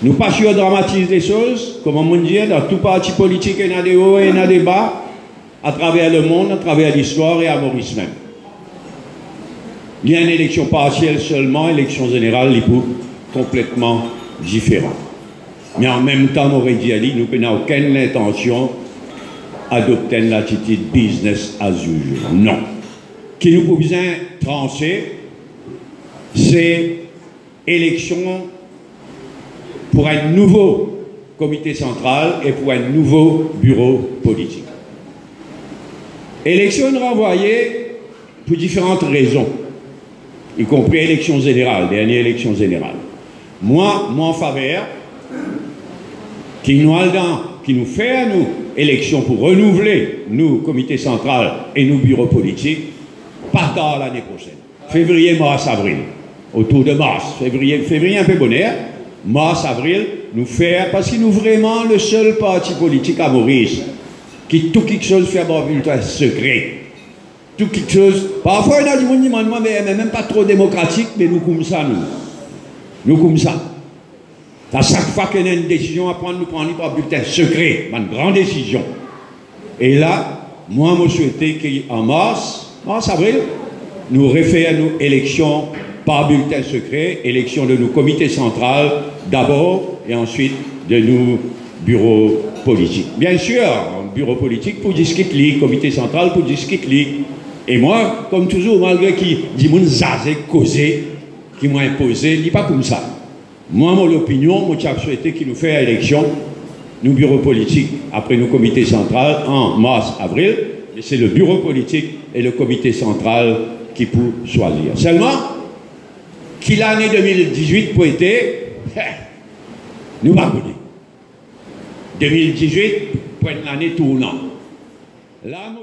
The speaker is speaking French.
Nous pas dramatiser les choses, comme on dit, dans tout parti politique, il y a des hauts et il y a des bas, à travers le monde, à travers l'histoire et à Maurice même. Il y a une élection partielle seulement, élection générale, les pour complètement différent. Mais en même temps, on aurait dit, nous n'avons aucune intention d'adopter l'attitude business as usual. Non. Ce qui nous besoin trancher, c'est élection pour un nouveau comité central et pour un nouveau bureau politique. Élection renvoyée pour différentes raisons, y compris élection générale, dernière élection générale. Moi, en faveur, qui nous fait à nous élection pour renouveler nous, comité central et nous, bureaux politiques, pas tard l'année prochaine. Février, mars, avril. Autour de mars. Février un peu bonheur. Mars, avril, nous faire, parce que nous vraiment le seul parti politique à Maurice qui tout quelque chose fait avoir un secret. Tout quelque chose. Parfois, il y a des gens qui demandent, mais même pas trop démocratique, mais nous comme ça, nous comme ça. À chaque fois qu'il y a une décision à prendre, nous prenons par bulletin secret, une grande décision. Et là, moi, je souhaitais qu'en mars, avril, nous refaire nos élections par bulletin secret, élection de nos comités centrales d'abord et ensuite de nos bureaux politiques. Bien sûr, bureau politique pour discuter, comité central pour discuter. Et moi, comme toujours, malgré qui dit mon zazé causé, qui m'a imposé, il n'est pas comme ça. Moi, mon opinion, moi, j'ai souhaité qu'il nous fasse élection, nos bureaux politiques, après nos comités centrales, en mars, avril. Et c'est le bureau politique et le comité central qui peut choisir. Seulement, qui l'année 2018 pour été, nous va connaître. 2018 pour être l'année tournante. Là,